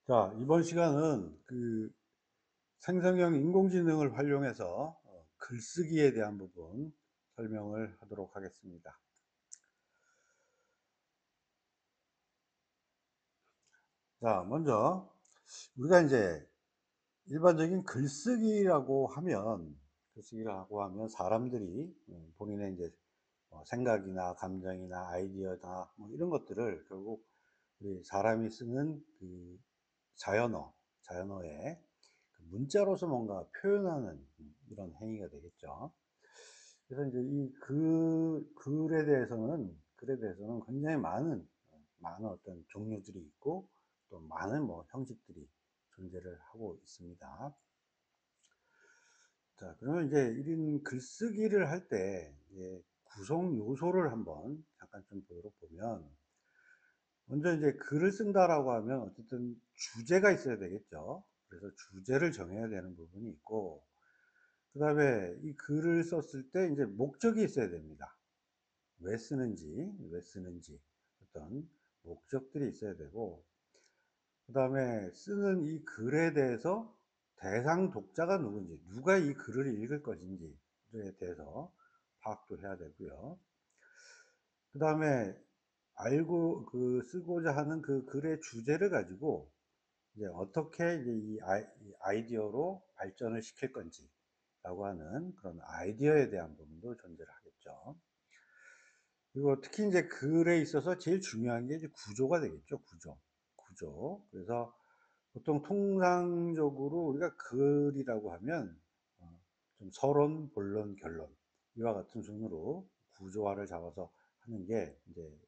자, 이번 시간은 생성형 인공지능을 활용해서 글쓰기에 대한 부분 설명을 하도록 하겠습니다. 자, 먼저 우리가 이제 일반적인 글쓰기라고 하면 사람들이 본인의 이제 생각이나 감정이나 아이디어나 뭐 이런 것들을 결국 우리 사람이 쓰는 자연어에 문자로서 뭔가 표현하는 이런 행위가 되겠죠. 그래서 이제 이 글에 대해서는 굉장히 많은 어떤 종류들이 있고 또 많은 뭐 형식들이 존재를 하고 있습니다. 자, 그러면 이제 1인 글쓰기를 할 때 구성 요소를 한번 잠깐 좀 보도록 보면, 먼저 이제 글을 쓴다라고 하면 어쨌든 주제가 있어야 되겠죠. 그래서 주제를 정해야 되는 부분이 있고, 그다음에 이 글을 썼을 때 이제 목적이 있어야 됩니다. 왜 쓰는지 어떤 목적들이 있어야 되고, 그다음에 쓰는 이 글에 대해서 대상 독자가 누군지, 누가 이 글을 읽을 것인지에 대해서 파악도 해야 되고요. 그다음에 알고 쓰고자 하는 그 글의 주제를 가지고 이제 어떻게 이제 이 아이디어로 발전을 시킬 건지라고 하는 그런 아이디어에 대한 부분도 존재를 하겠죠. 그리고 특히 이제 글에 있어서 제일 중요한 게 이제 구조가 되겠죠. 그래서 보통 통상적으로 우리가 글이라고 하면 좀 서론, 본론, 결론 이와 같은 순으로 구조화를 잡아서 하는 게 이제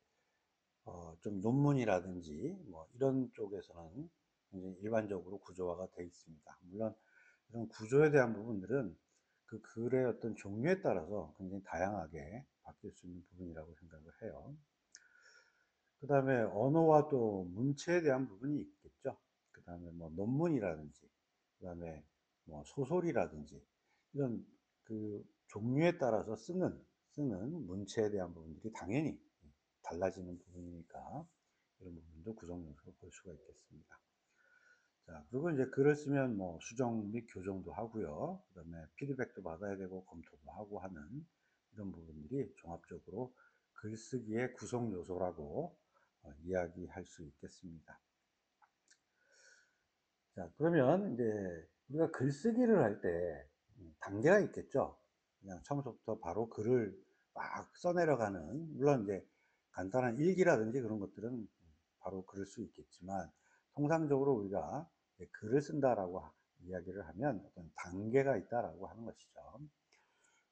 좀 논문이라든지 뭐 이런 쪽에서는 굉장히 일반적으로 구조화가 되어 있습니다. 물론 이런 구조에 대한 부분들은 그 글의 어떤 종류에 따라서 굉장히 다양하게 바뀔 수 있는 부분이라고 생각을 해요. 그 다음에 언어와 또 문체에 대한 부분이 있겠죠. 그 다음에 뭐 논문이라든지, 그 다음에 뭐 소설이라든지, 이런 종류에 따라서 쓰는 문체에 대한 부분들이 당연히 달라지는 부분이니까 이런 부분도 구성 요소로 볼 수가 있겠습니다. 자, 그리고 이제 글을 쓰면 뭐 수정 및 교정도 하고요. 그 다음에 피드백도 받아야 되고 검토도 하고 하는 이런 부분들이 종합적으로 글쓰기의 구성 요소라고 이야기할 수 있겠습니다. 자, 그러면 이제 우리가 글쓰기를 할 때 단계가 있겠죠. 그냥 처음부터 바로 글을 막 써내려가는, 물론 이제 간단한 일기라든지 그런 것들은 바로 글을 수 있겠지만, 통상적으로 우리가 글을 쓴다라고 이야기를 하면 어떤 단계가 있다라고 하는 것이죠.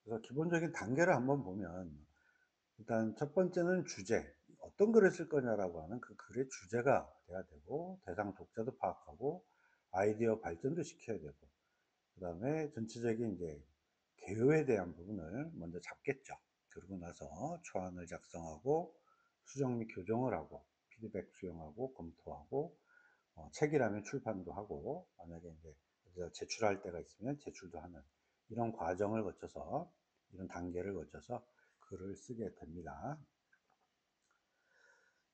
그래서 기본적인 단계를 한번 보면, 일단 첫 번째는 주제, 어떤 글을 쓸 거냐라고 하는 그 글의 주제가 돼야 되고, 대상 독자도 파악하고 아이디어 발전도 시켜야 되고, 그 다음에 전체적인 이제 개요에 대한 부분을 먼저 잡겠죠. 그러고 나서 초안을 작성하고 수정 및 교정을 하고 피드백 수용하고 검토하고, 책이라면 출판도 하고, 만약에 이제 어디서 제출할 때가 있으면 제출도 하는 이런 과정을 거쳐서, 이런 단계를 거쳐서 글을 쓰게 됩니다.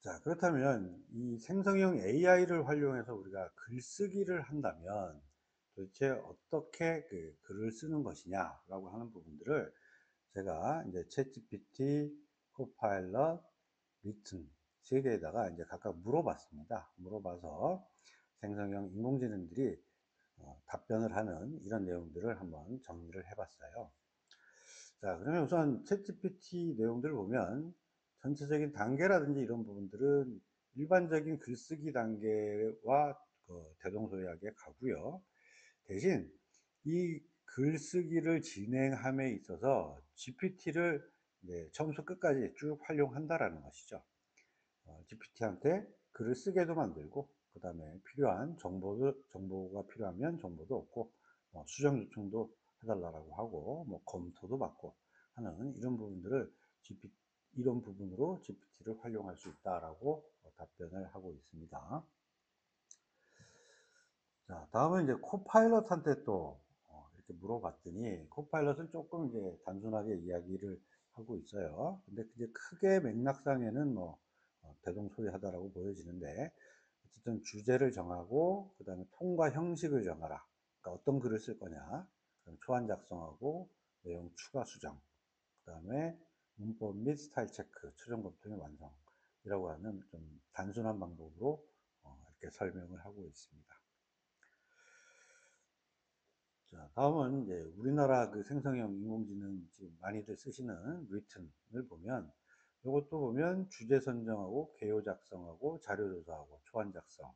자, 그렇다면 이 생성형 AI를 활용해서 우리가 글쓰기를 한다면 도대체 어떻게 글을 쓰는 것이냐라고 하는 부분들을 제가 이제 챗GPT, 코파일럿, 리튼 세 개에다가 이제 각각 물어봤습니다. 물어봐서 생성형 인공지능들이 답변을 하는 이런 내용들을 한번 정리를 해봤어요. 자, 그러면 우선 챗GPT 내용들을 보면 전체적인 단계라든지 이런 부분들은 일반적인 글쓰기 단계와 대동소이하게 가고요. 대신 이 글쓰기를 진행함에 있어서 GPT를 처음부터 끝까지 쭉 활용한다라는 것이죠. GPT한테 글을 쓰게도 만들고, 그 다음에 필요한 정보가 필요하면 정보도 얻고, 수정 요청도 해달라고 하고, 뭐 검토도 받고 하는 이런 부분들을 이런 부분으로 GPT를 활용할 수 있다라고 답변을 하고 있습니다. 자, 다음은 이제 코파일럿한테 또 이렇게 물어봤더니, 코파일럿은 조금 이제 단순하게 이야기를 하고 있어요. 근데 이제 크게 맥락상에는 뭐 대동소이하다라고 보여지는데, 어쨌든 주제를 정하고 그다음에 톤과 형식을 정하라. 그러니까 어떤 글을 쓸 거냐. 그다음에 초안 작성하고 내용 추가 수정. 그다음에 문법 및 스타일 체크, 최종 검토 및 완성이라고 하는 좀 단순한 방법으로 이렇게 설명을 하고 있습니다. 자, 다음은 이제 우리나라 그 생성형 인공지능 지금 많이들 쓰시는 리튼을 보면, 이것도 보면 주제 선정하고 개요 작성하고 자료 조사하고 초안 작성,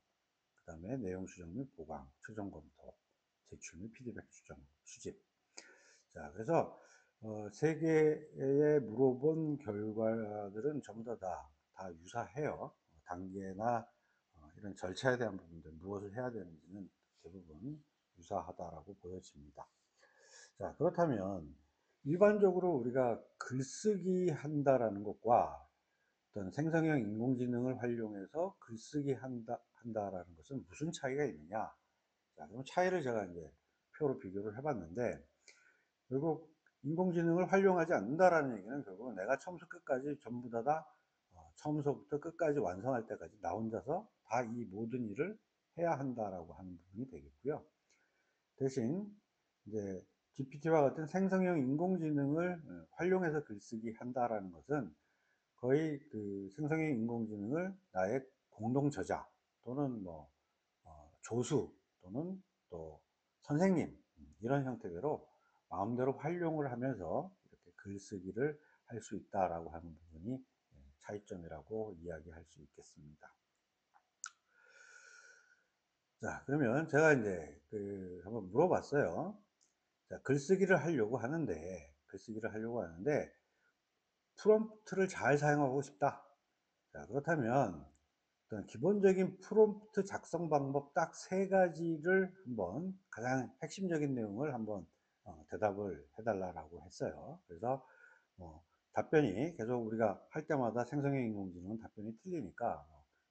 그 다음에 내용 수정 및 보강, 최종 검토, 제출 및 피드백 수정, 수집. 자, 그래서 세 개의 물어본 결과들은 전부 다 유사해요. 단계나 이런 절차에 대한 부분들, 무엇을 해야 되는지는 대부분 유사하다라고 보여집니다. 자, 그렇다면 일반적으로 우리가 글쓰기 한다라는 것과 어떤 생성형 인공지능을 활용해서 글쓰기 한다라는 것은 무슨 차이가 있느냐? 자, 그럼 차이를 제가 이제 표로 비교를 해봤는데, 결국 인공지능을 활용하지 않는다라는 얘기는 결국은 내가 처음부터 끝까지 전부 다 처음서부터 끝까지 완성할 때까지 나 혼자서 다 이 모든 일을 해야 한다라고 하는 부분이 되겠고요. 대신 이제 GPT와 같은 생성형 인공지능을 활용해서 글쓰기 한다라는 것은 거의 그 생성형 인공지능을 나의 공동 저자 또는 뭐 조수 또는 또 선생님, 이런 형태대로 마음대로 활용을 하면서 이렇게 글쓰기를 할 수 있다라고 하는 부분이 차이점이라고 이야기할 수 있겠습니다. 자, 그러면 제가 이제 한번 물어봤어요. 자, 글쓰기를 하려고 하는데 프롬프트를 잘 사용하고 싶다. 자, 그렇다면 어떤 기본적인 프롬프트 작성 방법 딱 세 가지를 한번, 가장 핵심적인 내용을 한번 대답을 해달라고 했어요. 그래서 답변이 계속 우리가 할 때마다 생성형 인공지능은 답변이 틀리니까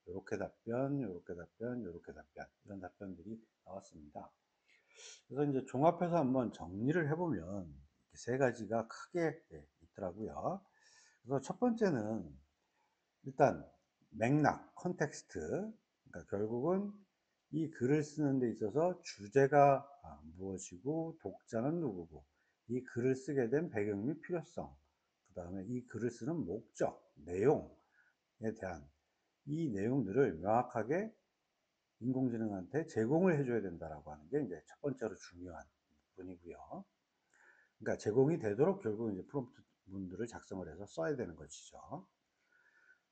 요렇게 답변, 요렇게 답변, 요렇게 답변, 이런 답변들이 나왔습니다. 그래서 이제 종합해서 한번 정리를 해보면 이렇게 세 가지가 크게 있더라고요. 그래서 첫 번째는 일단 맥락, 컨텍스트. 그러니까 결국은 이 글을 쓰는 데 있어서 주제가 무엇이고 독자는 누구고 이 글을 쓰게 된 배경 및 필요성, 그 다음에 이 글을 쓰는 목적, 내용에 대한 이 내용들을 명확하게 인공지능한테 제공을 해줘야 된다라고 하는 게 이제 첫 번째로 중요한 부분이고요. 그러니까 제공이 되도록 결국 이제 프롬프트 문들을 작성을 해서 써야 되는 것이죠.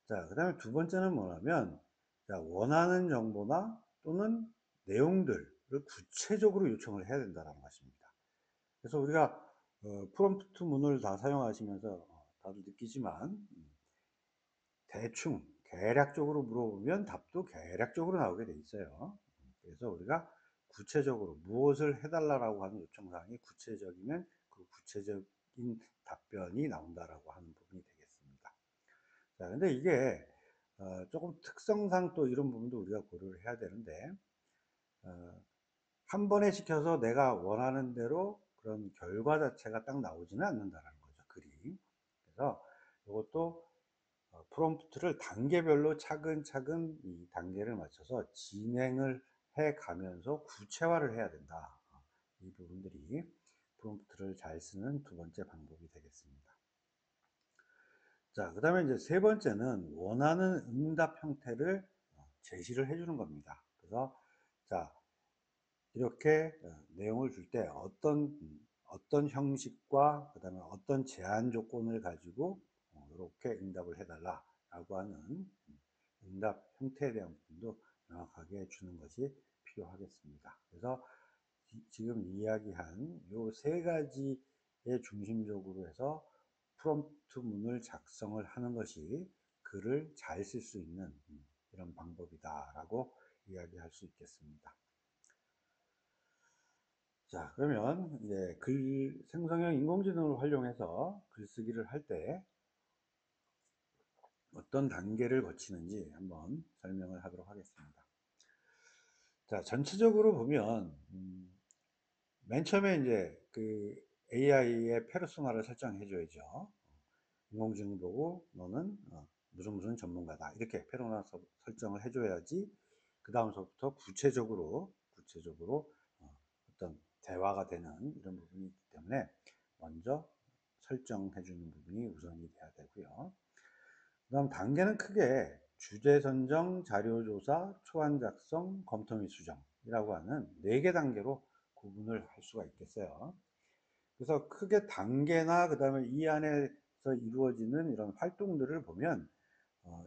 자, 그 다음에 두 번째는 뭐냐면, 자, 원하는 정보나 또는 내용들을 구체적으로 요청을 해야 된다는 것입니다. 그래서 우리가 프롬프트 문을 다 사용하시면서 다들 느끼지만 대충 계략적으로 물어보면 답도 계략적으로 나오게 돼 있어요. 그래서 우리가 구체적으로 무엇을 해달라고 하는 요청사항이 구체적이면 그 구체적인 답변이 나온다라고 하는 부분이 되겠습니다. 자, 근데 이게 조금 특성상 또 이런 부분도 우리가 고려를 해야 되는데, 어, 한 번에 시켜서 내가 원하는 대로 그런 결과 자체가 딱 나오지는 않는다라는 거죠, 글이. 그래서 이것도 프롬프트를 단계별로 차근차근 이 단계를 맞춰서 진행을 해 가면서 구체화를 해야 된다. 이 부분들이 프롬프트를 잘 쓰는 두 번째 방법이 되겠습니다. 자, 그 다음에 이제 세 번째는 원하는 응답 형태를 제시를 해 주는 겁니다. 그래서 자, 이렇게 내용을 줄 때 어떤 형식과 그 다음에 어떤 제한 조건을 가지고 이렇게 응답을 해달라라고 하는 응답 형태에 대한 부분도 명확하게 주는 것이 필요하겠습니다. 그래서 지금 이야기한 요 세 가지의 중심적으로 해서 프롬프트 문을 작성을 하는 것이 글을 잘 쓸 수 있는 이런 방법이다라고 이야기할 수 있겠습니다. 자, 그러면 이제 생성형 인공지능을 활용해서 글쓰기를 할 때 어떤 단계를 거치는지 한번 설명을 하도록 하겠습니다. 자, 전체적으로 보면 맨 처음에 이제 그 AI의 페르소나를 설정해 줘야죠. 인공지능 보고 너는 무슨 무슨 전문가다 이렇게 페르소나 설정을 해 줘야지 그다음서부터 구체적으로 어떤 대화가 되는 이런 부분이 있기 때문에 먼저 설정해 주는 부분이 우선이 돼야 되고요. 그다음 단계는 크게 주제 선정, 자료 조사, 초안 작성, 검토 및 수정이라고 하는 4개 단계로 구분을 할 수가 있겠어요. 그래서 크게 단계나 그다음에 이 안에서 이루어지는 이런 활동들을 보면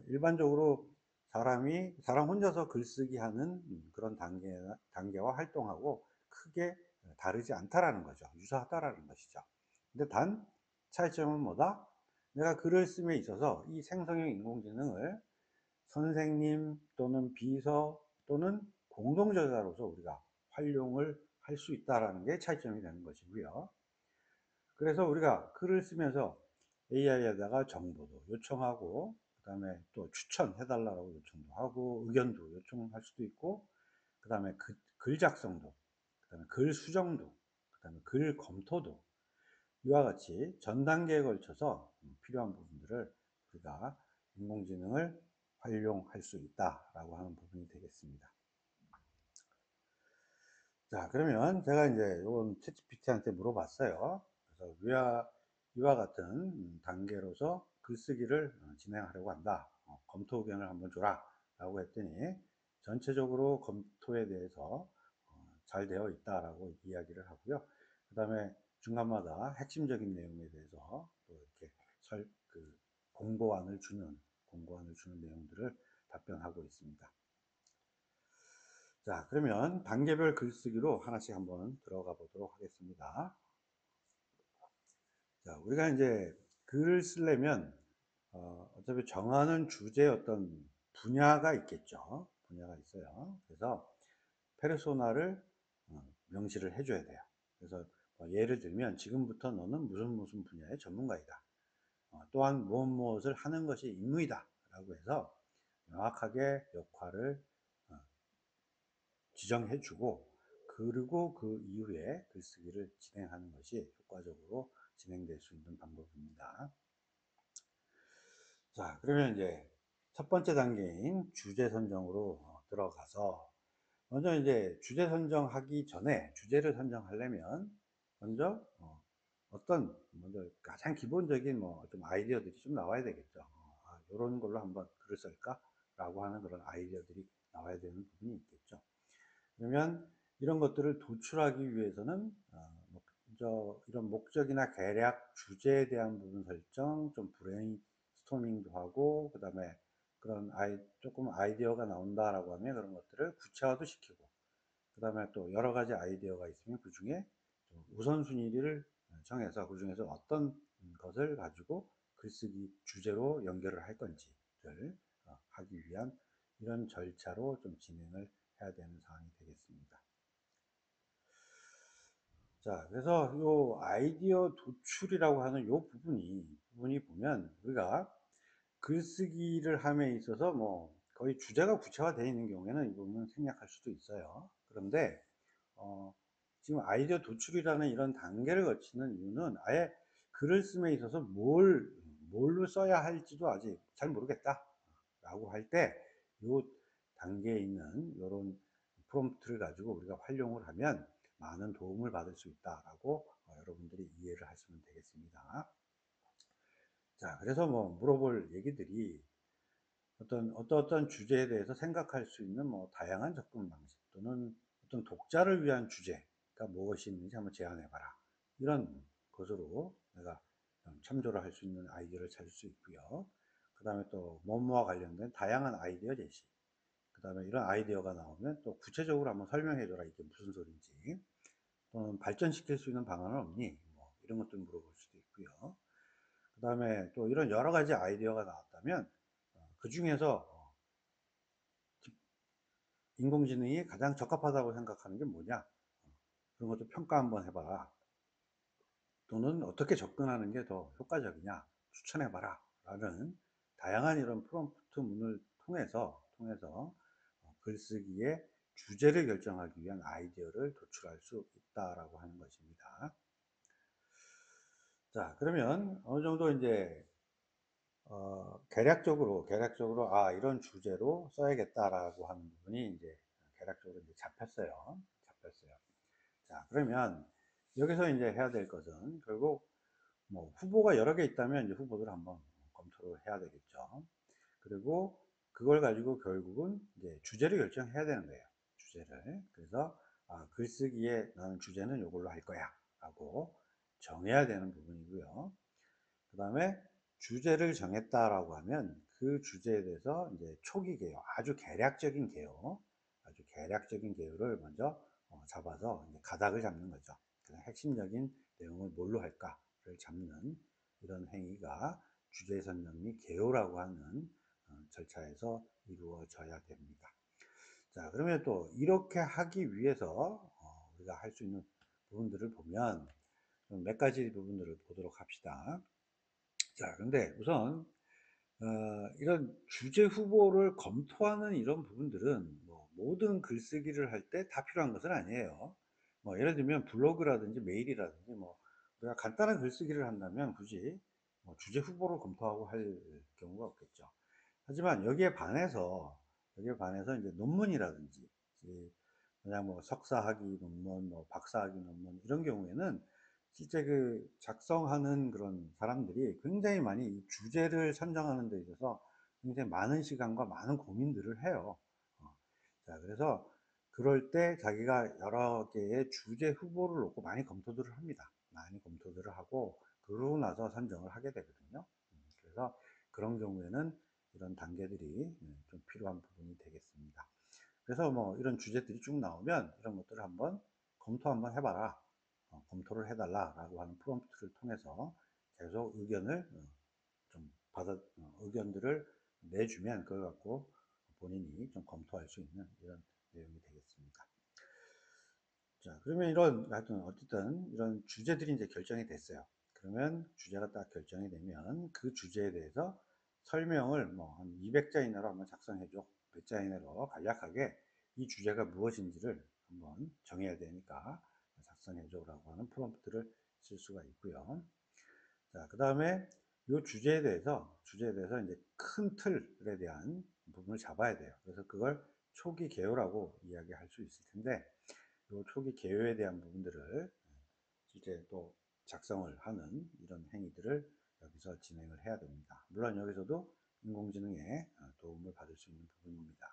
일반적으로 사람 혼자서 글쓰기 하는 그런 단계와 활동하고 크게 다르지 않다라는 거죠. 유사하다라는 것이죠. 근데 단 차이점은 뭐다? 내가 글을 씀에 있어서 이 생성형 인공지능을 선생님 또는 비서 또는 공동저자로서 우리가 활용을 할 수 있다라는 게 차이점이 되는 것이고요. 그래서 우리가 글을 쓰면서 AI에다가 정보도 요청하고 그다음에 또 추천해 달라고 요청도 하고 의견도 요청할 수도 있고 그다음에 글 작성도 그다음에 글 수정도 그다음에 글 검토도 이와 같이 전 단계에 걸쳐서 필요한 부분들을 우리가 인공지능을 활용할 수 있다라고 하는 부분이 되겠습니다. 자, 그러면 제가 이제 요건 챗GPT한테 물어봤어요. 그래서 이와 같은 단계로서 글쓰기를 진행하려고 한다. 검토 의견을 한번 줘라. 라고 했더니 전체적으로 검토에 대해서 잘 되어 있다라고 이야기를 하고요. 그 다음에 중간마다 핵심적인 내용에 대해서 또 이렇게 공고안을 주는 내용들을 답변하고 있습니다. 자, 그러면 단계별 글쓰기로 하나씩 한번 들어가 보도록 하겠습니다. 자, 우리가 이제 글을 쓰려면 어차피 정하는 주제의 어떤 분야가 있겠죠. 분야가 있어요. 그래서 페르소나를 명시를 해줘야 돼요. 그래서 예를 들면 지금부터 너는 무슨 분야의 전문가이다. 또한 무엇을 하는 것이 임무이다. 라고 해서 명확하게 역할을 어, 지정해주고 그리고 그 이후에 글쓰기를 진행하는 것이 효과적으로 진행될 수 있는 방법입니다. 자, 그러면 이제 첫 번째 단계인 주제 선정으로 들어가서 먼저 이제 주제 선정하기 전에 주제를 선정하려면 먼저 먼저 가장 기본적인 뭐 좀 아이디어들이 좀 나와야 되겠죠. 요런 걸로 한번 글을 쓸까라고 하는 그런 아이디어들이 나와야 되는 부분이 있겠죠. 그러면 이런 것들을 도출하기 위해서는 먼저 이런 목적이나 계략, 주제에 대한 부분 설정, 좀 브레인스토밍도 하고, 그 다음에 그런 조금 아이디어가 나온다라고 하면 그런 것들을 구체화도 시키고, 그 다음에 또 여러 가지 아이디어가 있으면 그 중에 우선순위를 정해서 그 중에서 어떤 것을 가지고 글쓰기 주제로 연결을 할 건지를 하기 위한 이런 절차로 좀 진행을 해야 되는 사항이 되겠습니다. 자, 그래서 요 아이디어 도출이라고 하는 요 부분이 보면 우리가 글쓰기를 함에 있어서 뭐 거의 주제가 구체화되어 있는 경우에는 이 부분은 생략할 수도 있어요. 그런데 어, 지금 아이디어 도출이라는 이런 단계를 거치는 이유는 아예 글을 씀에 있어서 뭘로 써야 할지도 아직 잘 모르겠다 라고 할 때 요 단계에 있는 이런 프롬프트를 가지고 우리가 활용을 하면 많은 도움을 받을 수 있다라고 여러분들이 이해를 하시면 되겠습니다. 자, 그래서 뭐 물어볼 얘기들이 어떤 주제에 대해서 생각할 수 있는 뭐 다양한 접근 방식 또는 어떤 독자를 위한 주제가 무엇이 있는지 한번 제안해 봐라. 이런 것으로 내가 참조를 할 수 있는 아이디어를 찾을 수 있고요. 그 다음에 또 뭐뭐와 관련된 다양한 아이디어 제시. 그 다음에 이런 아이디어가 나오면 또 구체적으로 한번 설명해 줘라. 이게 무슨 소리인지. 또는 발전시킬 수 있는 방안은 없니? 뭐 이런 것들 물어볼 수도 있고요. 그 다음에 또 이런 여러 가지 아이디어가 나왔다면 그 중에서 인공지능이 가장 적합하다고 생각하는 게 뭐냐? 그런 것도 평가 한번 해봐라. 또는 어떻게 접근하는 게 더 효과적이냐? 추천해봐라. 라는 다양한 이런 프롬프트 문을 통해서 글쓰기의 주제를 결정하기 위한 아이디어를 도출할 수 있다라고 하는 것입니다. 자, 그러면 어느 정도 이제 계략적으로 이런 주제로 써야겠다라고 하는 부분이 이제 계략적으로 이제 잡혔어요. 자, 그러면 여기서 이제 해야 될 것은 결국 뭐 후보가 여러 개 있다면 이제 후보들을 한번 검토를 해야 되겠죠. 그리고 그걸 가지고 결국은 이제 주제를 결정해야 되는 거예요. 주제를. 그래서 글쓰기에 나는 주제는 요걸로 할 거야 라고 정해야 되는 부분이고요. 그 다음에 주제를 정했다라고 하면 그 주제에 대해서 이제 초기 개요, 아주 계략적인 개요를 먼저 잡아서 이제 가닥을 잡는 거죠. 그냥 핵심적인 내용을 뭘로 할까를 잡는 이런 행위가 주제 선정 및 개요라고 하는 절차에서 이루어져야 됩니다. 자, 그러면 또 이렇게 하기 위해서 우리가 할 수 있는 부분들을 보면 몇 가지 부분들을 보도록 합시다. 자, 근데 우선 이런 주제 후보를 검토하는 이런 부분들은 뭐 모든 글쓰기를 할 때 다 필요한 것은 아니에요. 뭐 예를 들면 블로그라든지 메일이라든지 뭐 우리가 간단한 글쓰기를 한다면 굳이 뭐 주제 후보를 검토하고 할 경우가 없겠죠. 하지만 여기에 반해서 이제 논문이라든지 그냥 뭐 석사학위 논문, 뭐 박사학위 논문 이런 경우에는 실제 그 작성하는 그런 사람들이 굉장히 많이 이 주제를 선정하는 데 있어서 굉장히 많은 시간과 많은 고민들을 해요. 자, 그래서 그럴 때 자기가 여러 개의 주제 후보를 놓고 많이 검토들을 합니다. 많이 검토들을 하고 그러고 나서 선정을 하게 되거든요. 그래서 그런 경우에는 이런 단계들이 좀 필요한 부분이 되겠습니다. 그래서 뭐 이런 주제들이 쭉 나오면 이런 것들을 한번 검토 한번 해봐라. 검토를 해달라라고 하는 프롬프트를 통해서 계속 의견을 의견들을 내주면 그걸 갖고 본인이 좀 검토할 수 있는 이런 내용이 되겠습니다. 자, 그러면 어쨌든 이런 주제들이 이제 결정이 됐어요. 그러면 주제가 딱 결정이 되면 그 주제에 대해서 설명을 뭐 한 200자 이내로 한번 작성해 줘. 몇 자 이내로 간략하게 이 주제가 무엇인지를 한번 정해야 되니까 작성해 줘라고 하는 프롬프트를 쓸 수가 있고요. 자, 그 다음에 이 주제에 대해서 이제 큰 틀에 대한 부분을 잡아야 돼요. 그래서 그걸 초기 개요라고 이야기할 수 있을 텐데, 이 초기 개요에 대한 부분들을 실제 또 작성을 하는 이런 행위들을 여기서 진행을 해야 됩니다. 물론 여기서도 인공지능의 도움을 받을 수 있는 부분입니다.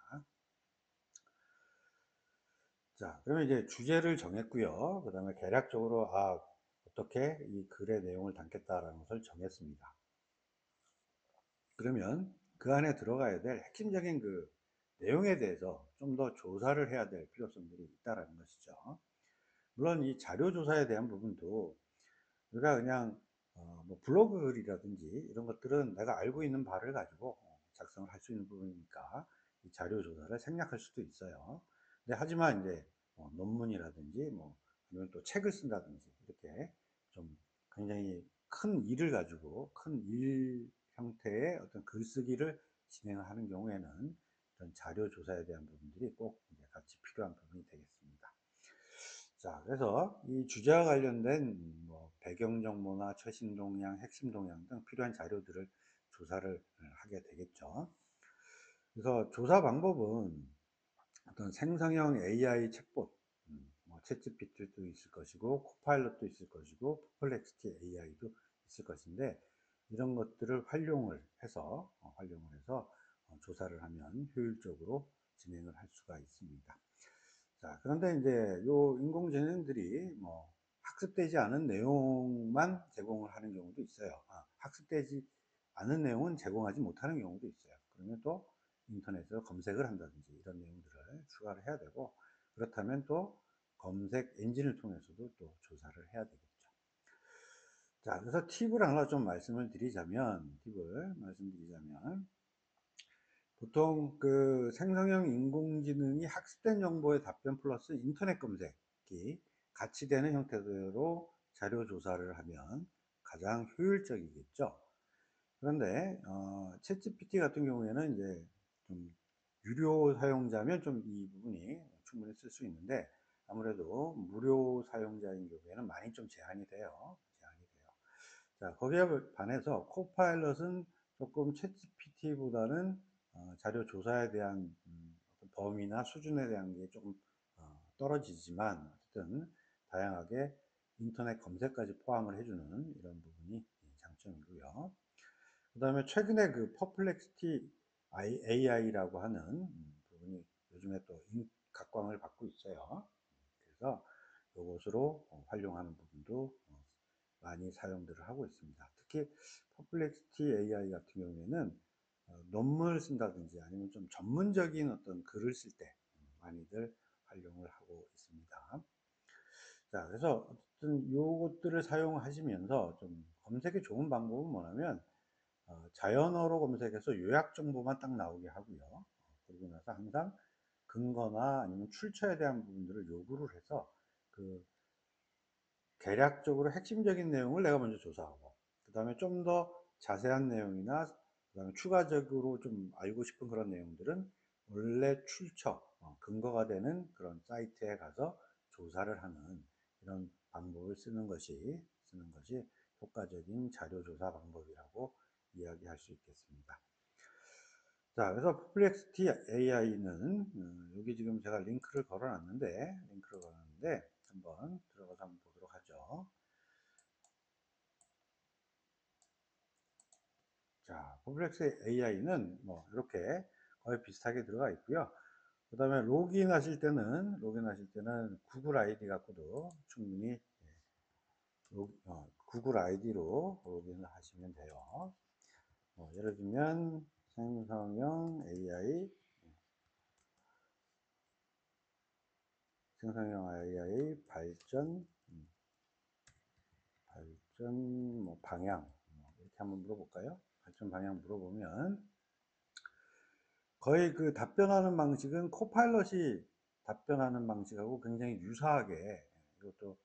자, 그러면 이제 주제를 정했고요. 그 다음에 계략적으로 어떻게 이 글의 내용을 담겠다라는 것을 정했습니다. 그러면 그 안에 들어가야 될 핵심적인 그 내용에 대해서 좀 더 조사를 해야 될 필요성들이 있다라는 것이죠. 물론 이 자료 조사에 대한 부분도 우리가 그냥 뭐 블로그 글이라든지 이런 것들은 내가 알고 있는 바를 가지고 작성을 할 수 있는 부분이니까 이 자료 조사를 생략할 수도 있어요. 근데 하지만 이제 논문이라든지 뭐 아니면 또 책을 쓴다든지 이렇게 좀 굉장히 큰 일 형태의 어떤 글쓰기를 진행을 하는 경우에는 이런 자료 조사에 대한 부분들이 꼭 이제 같이 필요한 부분이 되겠습니다. 자, 그래서 이 주제와 관련된 뭐 배경 정보나 최신 동향, 핵심 동향 등 필요한 자료들을 조사를 하게 되겠죠. 그래서 조사 방법은 어떤 생성형 AI 챗봇, 뭐 챗GPT도 있을 것이고, 코파일럿도 있을 것이고, 퍼플렉시티 AI도 있을 것인데, 이런 것들을 활용을 해서 조사를 하면 효율적으로 진행을 할 수가 있습니다. 자, 그런데 이제 요 인공지능들이 뭐 학습되지 않은 내용만 제공을 하는 경우도 있어요. 학습되지 않은 내용은 제공하지 못하는 경우도 있어요. 그러면 또 인터넷에서 검색을 한다든지 이런 내용들을 추가를 해야 되고, 그렇다면 또 검색 엔진을 통해서도 또 조사를 해야 되겠죠. 자, 그래서 팁을 하나 좀 말씀드리자면, 보통 그 생성형 인공지능이 학습된 정보의 답변 플러스 인터넷 검색이 같이 되는 형태로 자료 조사를 하면 가장 효율적이겠죠. 그런데 챗 GPT 같은 경우에는 이제 좀 유료 사용자면 좀 이 부분이 충분히 쓸 수 있는데, 아무래도 무료 사용자인 경우에는 많이 좀 제한이 돼요. 자, 거기에 반해서 코파일럿은 조금 챗GPT보다는 자료 조사에 대한 어떤 범위나 수준에 대한 게 조금 떨어지지만, 어쨌든 다양하게 인터넷 검색까지 포함을 해주는 이런 부분이 장점이고요. 그 다음에 최근에 그 퍼플렉시티 AI라고 하는 부분이 요즘에 또 각광을 받고 있어요. 그래서 이것으로 활용하는 부분도 많이 사용들을 하고 있습니다. 특히 퍼플렉시티 AI 같은 경우에는 논문을 쓴다든지 아니면 좀 전문적인 어떤 글을 쓸 때 많이들 활용을 하고 있습니다. 자, 그래서 어쨌든 요것들을 사용하시면서 좀 검색에 좋은 방법은 뭐냐면, 자연어로 검색해서 요약 정보만 딱 나오게 하고요. 그리고 나서 항상 근거나 아니면 출처에 대한 부분들을 요구를 해서 그 대략적으로 핵심적인 내용을 내가 먼저 조사하고, 그 다음에 좀 더 자세한 내용이나 그 다음에 추가적으로 좀 알고 싶은 그런 내용들은 원래 출처, 근거가 되는 그런 사이트에 가서 조사를 하는 이런 방법을 쓰는 것이 효과적인 자료 조사 방법이라고 이야기할 수 있겠습니다. 자, 그래서 퍼플렉시티 AI는 여기 지금 제가 링크를 걸어놨는데 한번 들어가서 한번 보도록 하죠. 자, 퍼플렉스 AI는 뭐 이렇게 거의 비슷하게 들어가 있고요. 그 다음에 로그인하실 때는 구글 아이디 갖고도 충분히 구글 아이디로 로그인을 하시면 돼요. 예를 들면 생성형 AI, 생성형 AI 발전 뭐 방향 이렇게 한번 물어볼까요? 발전 방향 물어보면 거의 그 답변하는 방식은 코파일럿이 답변하는 방식하고 굉장히 유사하게 이것도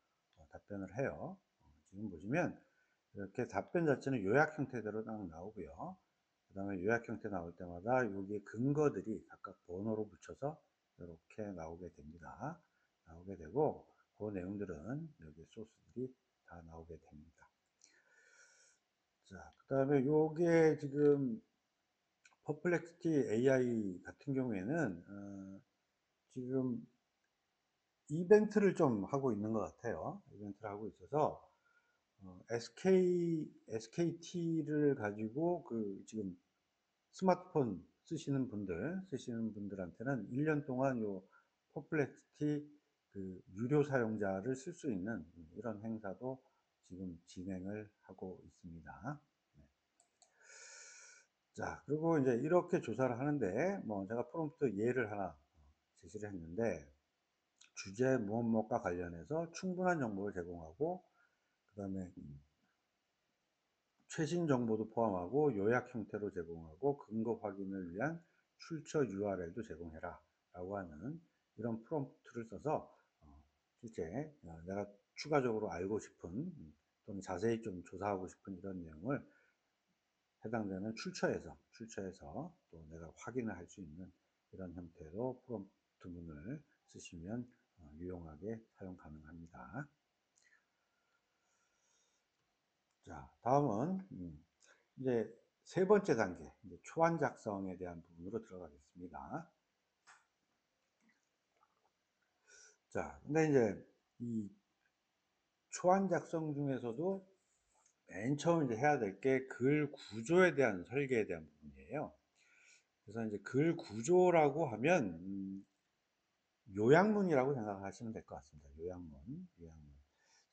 답변을 해요. 지금 보시면 이렇게 답변 자체는 요약 형태대로 딱 나오고요. 그 다음에 요약 형태 나올 때마다 여기에 근거들이 각각 번호로 붙여서 이렇게 나오게 됩니다. 나오게 되고 그 내용들은 여기 소스들이 다 나오게 됩니다. 자, 그 다음에 요게 지금 퍼플렉시티 AI 같은 경우에는 지금 이벤트를 좀 하고 있는 것 같아요. 이벤트를 하고 있어서 SKT를 가지고 그 지금 스마트폰 쓰시는 분들한테는 1년 동안 요 퍼플렉시티 그 유료 사용자를 쓸 수 있는 이런 행사도 지금 진행을 하고 있습니다. 네. 자, 그리고 이제 이렇게 조사를 하는데, 뭐 제가 프롬프트 예를 하나 제시를 했는데, 주제 무엇과 관련해서 충분한 정보를 제공하고, 그 다음에 최신 정보도 포함하고 요약 형태로 제공하고 근거 확인을 위한 출처 URL도 제공해라 라고 하는 이런 프롬프트를 써서 실제 내가 추가적으로 알고 싶은 또는 자세히 좀 조사하고 싶은 이런 내용을 해당되는 출처에서 또 내가 확인을 할 수 있는 이런 형태로 프롬프트문을 쓰시면 유용하게 사용 가능합니다. 자, 다음은 이제 세 번째 단계, 이제 초안 작성에 대한 부분으로 들어가겠습니다. 자, 근데 이제 이 초안 작성 중에서도 맨 처음 이제 해야 될 게 글 구조에 대한 설계에 대한 부분이에요. 그래서 이제 글 구조라고 하면 요약문이라고 생각하시면 될 것 같습니다. 요약문.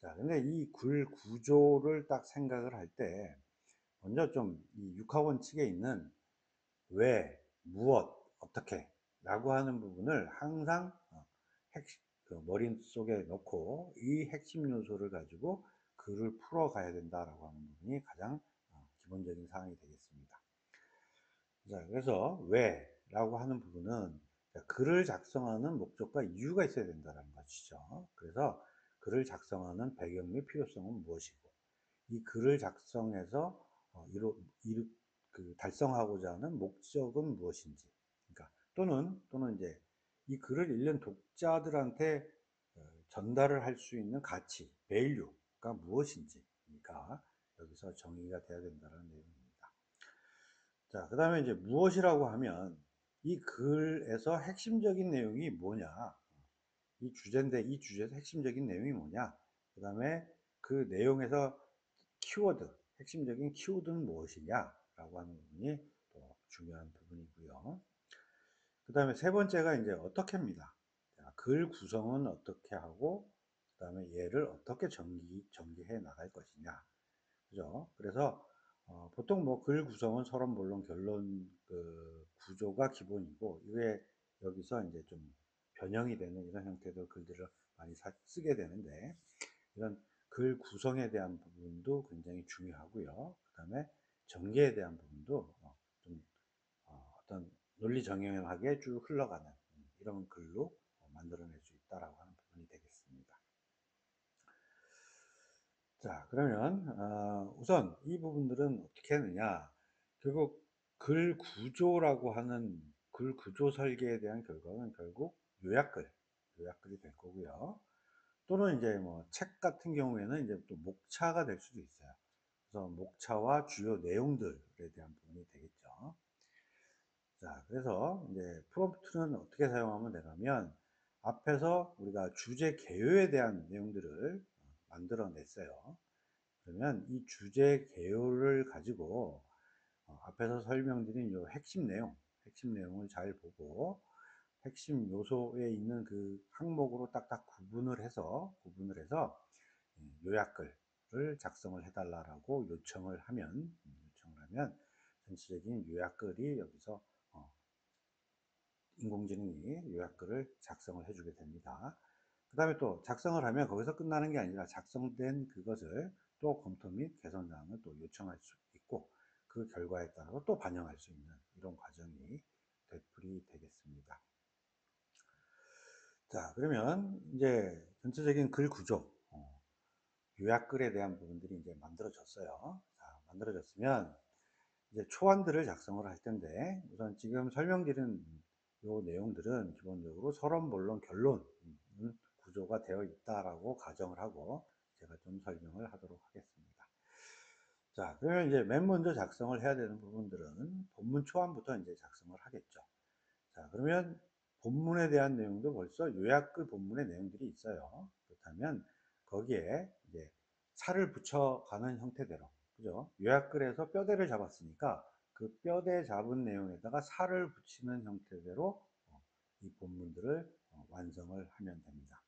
자, 근데 이 글 구조를 딱 생각을 할 때 먼저 좀 이 육하원 측에 있는 왜, 무엇, 어떻게 라고 하는 부분을 항상 그 머릿속에 넣고 이 핵심 요소를 가지고 글을 풀어가야 된다라고 하는 부분이 가장 기본적인 사항이 되겠습니다. 자, 그래서 왜 라고 하는 부분은 글을 작성하는 목적과 이유가 있어야 된다는 것이죠. 그래서 글을 작성하는 배경 및 필요성은 무엇이고 이 글을 작성해서 달성하고자 하는 목적은 무엇인지, 그러니까 또는 이제 이 글을 읽는 독자들한테 전달을 할 수 있는 가치, 밸류가 무엇인지가 여기서 정의가 돼야 된다는 내용입니다. 자, 그다음에 이제 무엇이라고 하면 이 글에서 핵심적인 내용이 뭐냐? 이 주제인데 이 주제에서 핵심적인 내용이 뭐냐? 그다음에 그 내용에서 키워드, 핵심적인 키워드는 무엇이냐라고 하는 부분이 또 중요한 부분이고요. 그다음에 세 번째가 이제 어떻게입니다. 자, 글 구성은 어떻게 하고 그다음에 얘를 어떻게 전개해 나갈 것이냐. 그죠? 그래서 보통 뭐 글 구성은 서론, 본론, 결론 그 구조가 기본이고 이게 여기서 이제 좀 변형이 되는 이런 형태의 글들을 많이 쓰게 되는데 이런 글 구성에 대한 부분도 굉장히 중요하고요. 그다음에 전개에 대한 부분도 좀 어떤 논리 정연하게 쭉 흘러가는 이런 글로 만들어낼 수 있다라고 하는 부분이 되겠습니다. 자, 그러면 우선 이 부분들은 어떻게 하느냐. 결국 글 구조라고 하는 글 구조 설계에 대한 결과는 결국 요약글이 될 거고요. 또는 이제 뭐 책 같은 경우에는 이제 또 목차가 될 수도 있어요. 그래서 목차와 주요 내용들에 대한 부분이 되겠죠. 자, 그래서 이제 프롬프트는 어떻게 사용하면 되냐면 앞에서 우리가 주제 개요에 대한 내용들을 만들어 냈어요. 그러면 이 주제 개요를 가지고 앞에서 설명드린 요 핵심 내용을 잘 보고 핵심 요소에 있는 그 항목으로 딱딱 구분을 해서 요약글을 작성을 해달라고 요청을 하면 전체적인 요약글이 여기서 어, 인공지능이 요약글을 작성을 해주게 됩니다. 그 다음에 또 작성을 하면 거기서 끝나는 게 아니라 작성된 그것을 또 검토 및 개선 사항을 또 요청할 수 있고 그 결과에 따라서 또 반영할 수 있는 이런 과정이 되풀이 되겠습니다. 자, 그러면 이제 전체적인 글 구조, 요약글에 대한 부분들이 이제 만들어졌어요. 자, 만들어졌으면 이제 초안들을 작성을 할 텐데 우선 지금 설명드린 요 내용들은 기본적으로 서론, 본론, 결론 구조가 되어 있다라고 가정을 하고 제가 좀 설명을 하도록 하겠습니다. 자, 그러면 이제 맨 먼저 작성을 해야 되는 부분들은 본문 초안부터 이제 작성을 하겠죠. 자, 그러면 본문에 대한 내용도 벌써 요약글 본문의 내용들이 있어요. 그렇다면 거기에 이제 살을 붙여가는 형태대로, 그죠? 요약글에서 뼈대를 잡았으니까 그 뼈대 잡은 내용에다가 살을 붙이는 형태대로 이 본문들을 완성을 하면 됩니다.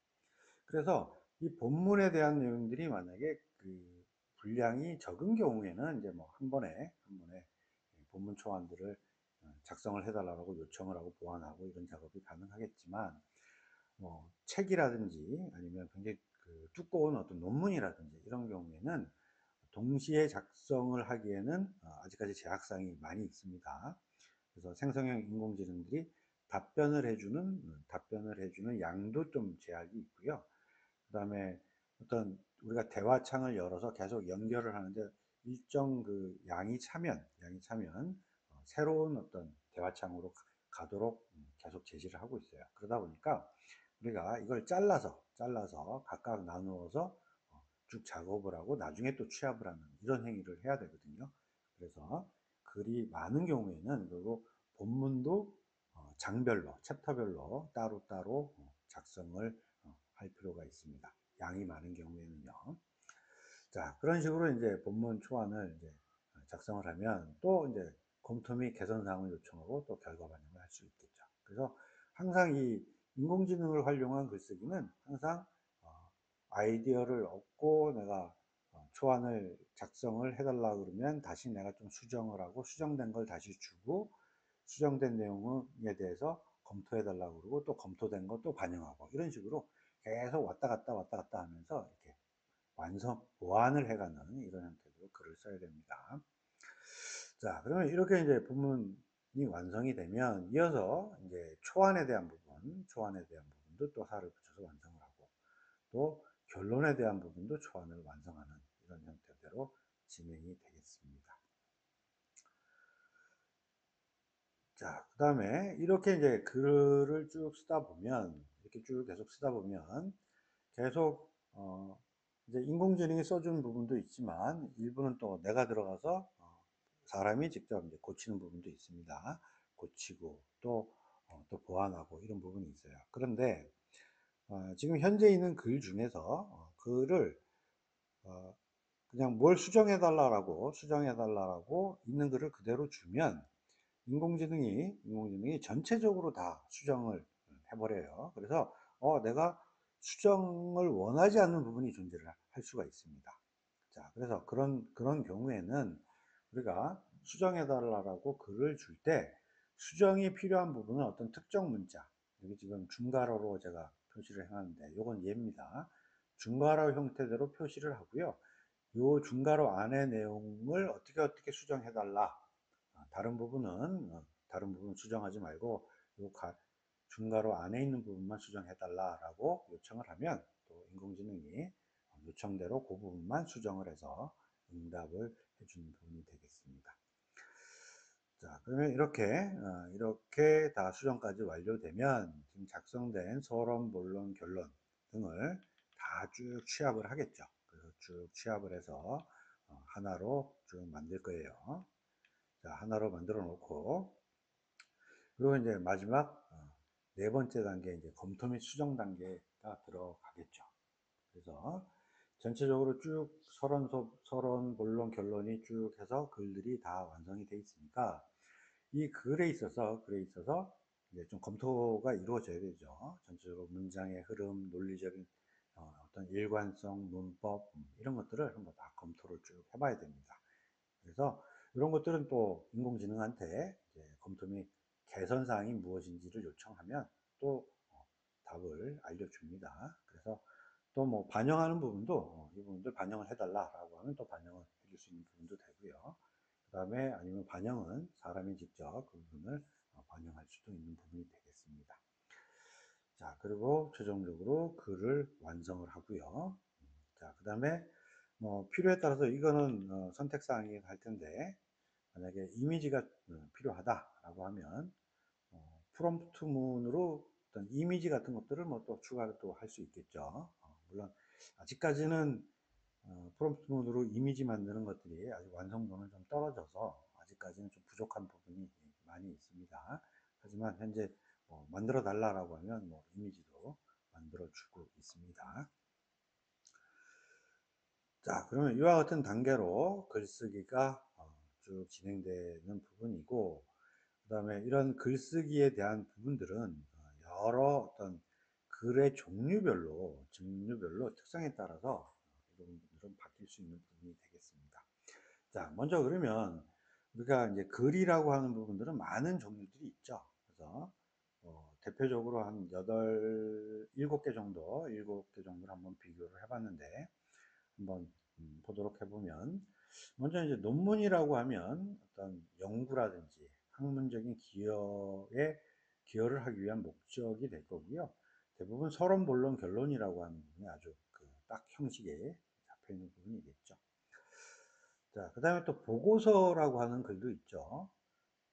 그래서 이 본문에 대한 내용들이 만약에 그 분량이 적은 경우에는 이제 뭐 한 번에 본문 초안들을 작성을 해달라고 요청을 하고 보완하고 이런 작업이 가능하겠지만 뭐 책이라든지 아니면 굉장히 그 두꺼운 어떤 논문이라든지 이런 경우에는 동시에 작성을 하기에는 아직까지 제약사항이 많이 있습니다. 그래서 생성형 인공지능들이 답변을 해주는 양도 좀 제약이 있고요. 그다음에 어떤 우리가 대화창을 열어서 계속 연결을 하는데 일정 그 양이 차면 새로운 어떤 대화창으로 가도록 계속 제시를 하고 있어요. 그러다 보니까 우리가 이걸 잘라서 각각 나누어서 쭉 작업을 하고 나중에 또 취합을 하는 이런 행위를 해야 되거든요. 그래서 글이 많은 경우에는 그리고 본문도 장별로, 챕터별로 따로따로 작성을 할 필요가 있습니다. 양이 많은 경우에는요. 자, 그런 식으로 이제 본문 초안을 이제 작성을 하면 또 이제 검토 및 개선 사항을 요청하고 또 결과 반영을 할 수 있겠죠. 그래서 항상 이 인공지능을 활용한 글쓰기는 항상 아이디어를 얻고 내가 초안을 작성을 해달라 그러면 다시 내가 좀 수정을 하고 수정된 걸 다시 주고 수정된 내용에 대해서 검토해 달라고 그러고 또 검토된 거 또 반영하고 이런 식으로 계속 왔다 갔다 하면서 이렇게 보완을 해가는 이런 형태로 글을 써야 됩니다. 자, 그러면 이렇게 이제 본문이 완성이 되면 이어서 이제 초안에 대한 부분도 또 살을 붙여서 완성을 하고 또 결론에 대한 부분도 초안을 완성하는 이런 형태대로 진행이 되겠습니다. 자, 그 다음에 이렇게 이제 글을 쭉 쓰다 보면, 이렇게 쭉 계속 쓰다 보면, 계속, 이제 인공지능이 써준 부분도 있지만, 일부는 또 내가 들어가서, 사람이 직접 이제 고치는 부분도 있습니다. 고치고 또 보완하고 이런 부분이 있어요. 그런데 지금 현재 있는 글 중에서 글을 어 그냥 뭘 수정해 달라라고 있는 글을 그대로 주면 인공지능이 전체적으로 다 수정을 해 버려요. 그래서 내가 수정을 원하지 않는 부분이 존재를 할 수가 있습니다. 자, 그래서 그런 경우에는 우리가 수정해 달라고 글을 줄 때 수정이 필요한 부분은 어떤 특정 문자, 여기 지금 중괄호로 제가 표시를 해 놨는데 요건 얘입니다. 중괄호 형태대로 표시를 하고요. 요 중괄호 안의 내용을 어떻게 수정해 달라. 다른 부분 수정하지 말고 요 중괄호 안에 있는 부분만 수정해 달라라고 요청을 하면 또 인공지능이 요청대로 그 부분만 수정을 해서 응답을 해주는 부분이 되겠습니다. 자, 그러면 이렇게 다 수정까지 완료되면 지금 작성된 서론, 본론, 결론 등을 다 쭉 취합을 하겠죠. 그래서 쭉 취합을 해서 하나로 쭉 만들 거예요. 자, 하나로 만들어 놓고, 그리고 이제 마지막 네 번째 단계 이제 검토 및 수정 단계가 들어가겠죠. 그래서 전체적으로 쭉 서론, 본론, 결론이 쭉 해서 글들이 다 완성이 돼 있으니까 이 글에 있어서 이제 좀 검토가 이루어져야 되죠. 전체적으로 문장의 흐름, 논리적인 어떤 일관성, 문법 이런 것들을 한번 다 검토를 쭉 해봐야 됩니다. 그래서 이런 것들은 또 인공지능한테 이제 검토 및 개선 사항이 무엇인지를 요청하면 또 답을 알려줍니다. 그래서 또 뭐 반영하는 부분도 이 부분들 반영을 해달라라고 하면 또 반영을 해줄 수 있는 부분도 되고요. 그 다음에 아니면 반영은 사람이 직접 그 부분을 반영할 수도 있는 부분이 되겠습니다. 자, 그리고 최종적으로 글을 완성을 하고요. 자, 그 다음에 뭐 필요에 따라서 이거는 선택사항이 할 텐데 만약에 이미지가 필요하다라고 하면 프롬프트 문으로 어떤 이미지 같은 것들을 뭐 또 추가를 또 할 수 있겠죠. 물론 아직까지는 프롬프트 문으로 이미지 만드는 것들이 아직 완성도는 좀 떨어져서 아직까지는 좀 부족한 부분이 많이 있습니다. 하지만 현재 뭐 만들어 달라고 하면 뭐 이미지도 만들어 주고 있습니다. 자, 그러면 이와 같은 단계로 글쓰기가 쭉 진행되는 부분이고, 그 다음에 이런 글쓰기에 대한 부분들은 여러 어떤 글의 종류별로 특성에 따라서 이런 부분들은 바뀔 수 있는 부분이 되겠습니다. 자, 먼저 그러면 우리가 이제 글이라고 하는 부분들은 많은 종류들이 있죠. 그래서 대표적으로 한 7개 정도를 한번 비교를 해봤는데 한번 보도록 해보면 먼저 이제 논문이라고 하면 어떤 연구라든지 학문적인 기여를 하기 위한 목적이 될 거고요. 대부분 서론, 본론, 결론이라고 하는 부분이 아주 그 딱 형식에 잡혀 있는 부분이겠죠. 자, 그 다음에 또 보고서라고 하는 글도 있죠.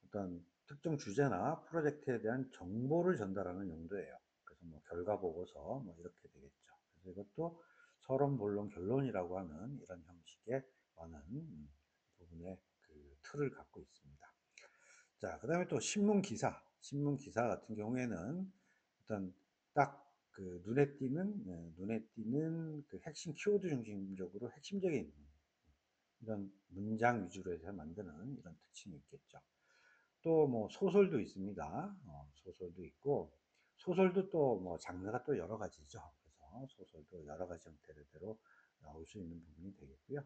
어떤 특정 주제나 프로젝트에 대한 정보를 전달하는 용도예요. 그래서 뭐 결과 보고서 뭐 이렇게 되겠죠. 그래서 이것도 서론, 본론, 결론이라고 하는 이런 형식의 많은 부분의 그 틀을 갖고 있습니다. 자, 그 다음에 또 신문 기사 같은 경우에는 어떤 딱 그 눈에 띄는 그 핵심 키워드 중심적으로 핵심적인 이런 문장 위주로 해서 만드는 이런 특징이 있겠죠. 또 뭐 소설도 있습니다. 소설도 있고 소설도 또 뭐 장르가 또 여러 가지죠. 그래서 소설도 여러 가지 형태대로 나올 수 있는 부분이 되겠고요.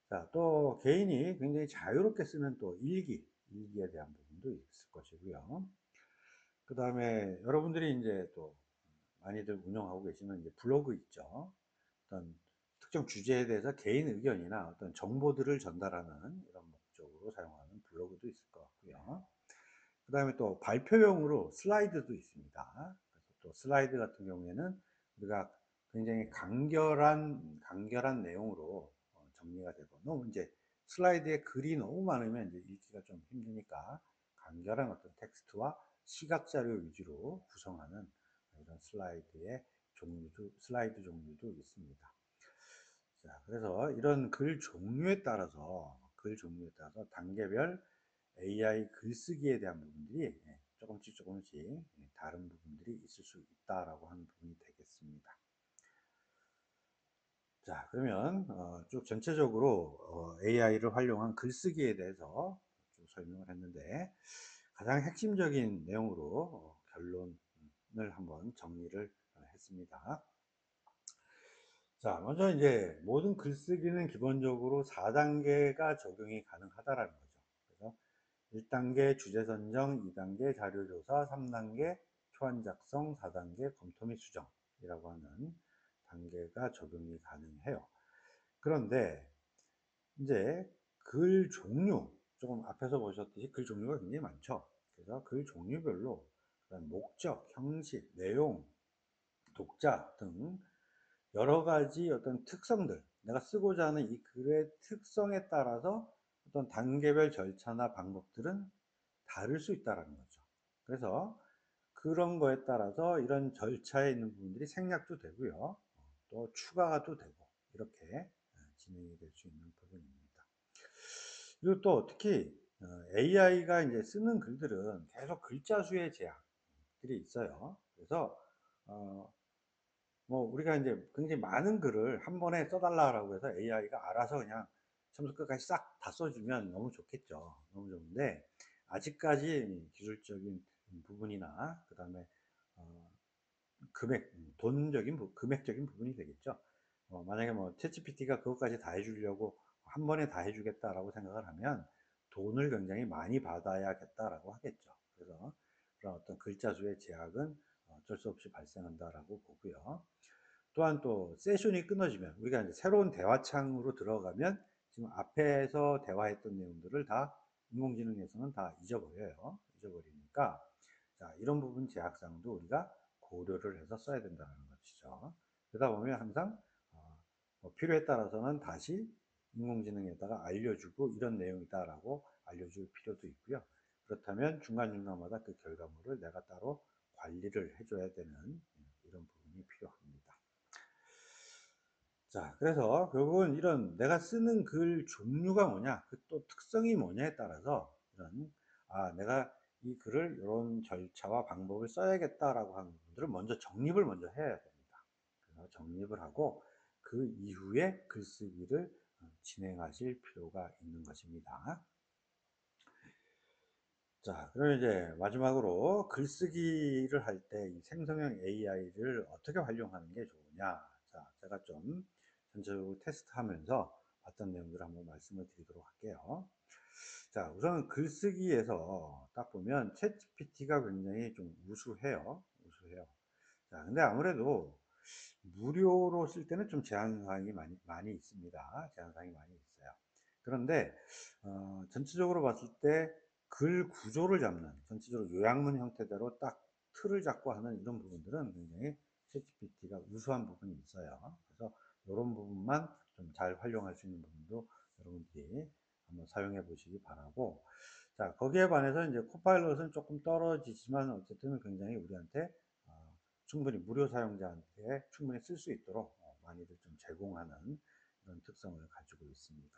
자, 또 개인이 굉장히 자유롭게 쓰는 또 일기에 대한 부분도 있을 것이고요. 그 다음에 여러분들이 이제 또 많이들 운영하고 계시는 이제 블로그 있죠. 어떤 특정 주제에 대해서 개인 의견이나 어떤 정보들을 전달하는 이런 목적으로 사용하는 블로그도 있을 것 같고요. 그 다음에 또 발표용으로 슬라이드도 있습니다. 그래서 또 슬라이드 같은 경우에는 우리가 굉장히 간결한 내용으로 정리가 되고, 너무 이제 슬라이드에 글이 너무 많으면 이제 읽기가 좀 힘드니까 간결한 어떤 텍스트와 시각 자료 위주로 구성하는 이런 슬라이드 종류도 있습니다. 자, 그래서 이런 글 종류에 따라서 글 종류에 따라서 단계별 AI 글쓰기에 대한 부분들이 조금씩 조금씩 다른 부분들이 있을 수 있다라고 하는 부분이 되겠습니다. 자, 그러면 쭉 전체적으로 AI를 활용한 글쓰기에 대해서 쭉 설명을 했는데, 가장 핵심적인 내용으로 결론을 한번 정리를 했습니다. 자, 먼저 이제 모든 글쓰기는 기본적으로 4단계가 적용이 가능하다라는 거죠. 그래서 1단계 주제 선정, 2단계 자료 조사, 3단계 초안 작성, 4단계 검토 및 수정이라고 하는 단계가 적용이 가능해요. 그런데 이제 글 종류, 조금 앞에서 보셨듯이 글 종류가 굉장히 많죠. 그래서 글 종류별로 그다음 목적, 형식, 내용, 독자 등 여러 가지 어떤 특성들, 내가 쓰고자 하는 이 글의 특성에 따라서 어떤 단계별 절차나 방법들은 다를 수 있다라는 거죠. 그래서 그런 거에 따라서 이런 절차에 있는 부분들이 생략도 되고요. 또 추가도 되고 이렇게 진행이 될 수 있는 부분입니다. 그리고 또 특히 AI가 이제 쓰는 글들은 계속 글자 수의 제약들이 있어요. 그래서 어 뭐 우리가 이제 굉장히 많은 글을 한 번에 써 달라라고 해서 AI가 알아서 그냥 처음부터 끝까지 싹 다 써 주면 너무 좋겠죠. 너무 좋은데 아직까지 기술적인 부분이나 그다음에 어 금액적인 부분이 되겠죠. 만약에 뭐 챗GPT가 그것까지 다 해 주려고 '한 번에 다 해 주겠다.'라고 생각을 하면 '돈을 굉장히 많이 받아야겠다.'라고 하겠죠. 그래서 그런 어떤 글자 수의 제약은 어쩔 수 없이 발생한다라고 보고요. 또한 또 세션이 끊어지면 우리가 이제 새로운 대화창으로 들어가면 지금 앞에서 대화했던 내용들을 다 인공지능에서는 다 잊어버려요. 잊어버리니까 자, 이런 부분 제약사항도 우리가 고려를 해서 써야 된다는 것이죠. 그러다 보면 항상 뭐 필요에 따라서는 다시 인공지능에다가 알려주고 이런 내용이다라고 알려줄 필요도 있고요. 그렇다면 중간중간마다 그 결과물을 내가 따로 관리를 해줘야 되는 이런 부분이 필요합니다. 자, 그래서 결국은 이런 내가 쓰는 글 종류가 뭐냐, 그 또 특성이 뭐냐에 따라서 이런, 내가 이 글을 이런 절차와 방법을 써야겠다라고 하는 부분들을 먼저 정립을 먼저 해야 됩니다. 그래서 정립을 하고 그 이후에 글쓰기를 진행하실 필요가 있는 것입니다. 자, 그럼 이제 마지막으로 글쓰기를 할 때 이 생성형 AI를 어떻게 활용하는 게 좋으냐. 자, 제가 좀 전체적으로 테스트하면서 봤던 내용들을 한번 말씀을 드리도록 할게요. 자, 우선 글쓰기에서 딱 보면 챗GPT가 굉장히 좀 우수해요. 우수해요. 자, 근데 아무래도 무료로 쓸 때는 좀 제한 사항이 많이 있습니다. 제한 사항이 많이 있어요. 그런데 전체적으로 봤을 때 글 구조를 잡는, 전체적으로 요약문 형태대로 딱 틀을 잡고 하는 이런 부분들은 굉장히 챗GPT가 우수한 부분이 있어요. 그래서 이런 부분만 좀 잘 활용할 수 있는 부분도 여러분들이 한번 사용해 보시기 바라고, 자, 거기에 반해서 이제 코파일럿은 조금 떨어지지만 어쨌든 굉장히 우리한테 충분히 무료 사용자한테 충분히 쓸 수 있도록 많이들 좀 제공하는 그런 특성을 가지고 있습니다.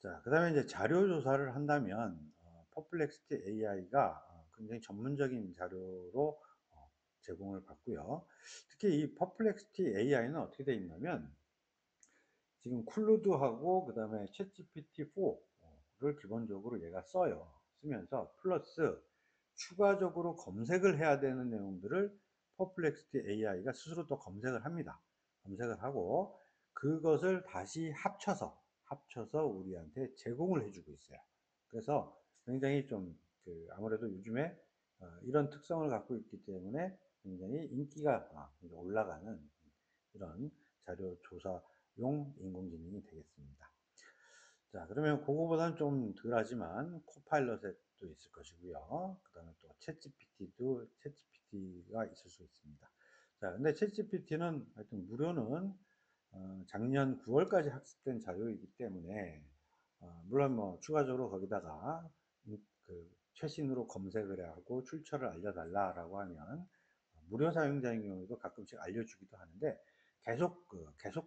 자, 그다음에 이제 자료 조사를 한다면 퍼플렉스티 AI가 굉장히 전문적인 자료로 제공을 받고요. 특히 이 퍼플렉스티 AI는 어떻게 되어 있냐면 지금 클루드하고 그다음에 챗GPT4를 기본적으로 얘가 써요. 쓰면서 플러스 추가적으로 검색을 해야 되는 내용들을 퍼플렉스티 AI가 스스로 또 검색을 합니다. 검색을 하고 그것을 다시 합쳐서 우리한테 제공을 해주고 있어요. 그래서 굉장히 좀 아무래도 요즘에 이런 특성을 갖고 있기 때문에 굉장히 인기가 올라가는 이런 자료 조사용 인공지능이 되겠습니다. 자, 그러면 그거보다는 좀 덜하지만 코파일럿도 있을 것이고요. 그 다음에 또 챗GPT가 있을 수 있습니다. 자, 근데 챗GPT는 하여튼 무료는 작년 9월까지 학습된 자료이기 때문에 물론 뭐 추가적으로 거기다가 그 최신으로 검색을 하고 출처를 알려달라라고 하면 무료 사용자인 경우에도 가끔씩 알려주기도 하는데 계속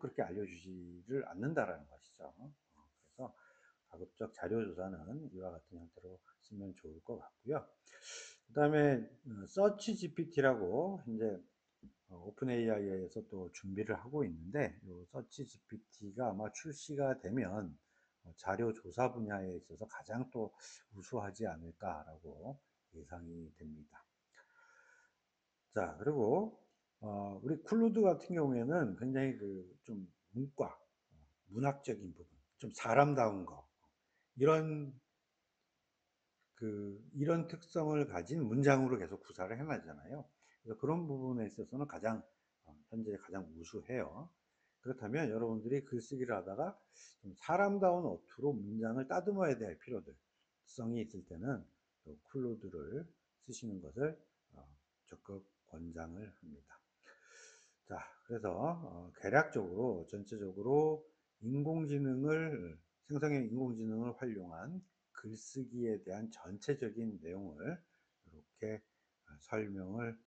그렇게 알려주지를 않는다라는 것이죠. 그래서 가급적 자료 조사는 이와 같은 형태로 쓰면 좋을 것 같고요. 그다음에 서치 GPT라고 인제 오픈 AI에서 또 준비를 하고 있는데, 요 서치 GPT가 아마 출시가 되면 자료 조사 분야에 있어서 가장 또 우수하지 않을까라고 예상이 됩니다. 자, 그리고 우리 클루드 같은 경우에는 굉장히 그 좀 문과, 문학적인 부분, 좀 사람다운 거, 이런 이런 특성을 가진 문장으로 계속 구사를 해 놨잖아요. 그래서 그런 부분에 있어서는 가장 현재 가장 우수해요. 그렇다면 여러분들이 글쓰기를 하다가 좀 사람다운 어투로 문장을 따듬어야 될 필요성이 있을 때는 요 클로드를 쓰시는 것을 적극 권장을 합니다. 자, 그래서 대략적으로 전체적으로 생성형 인공지능을 활용한 글쓰기에 대한 전체적인 내용을 이렇게 설명을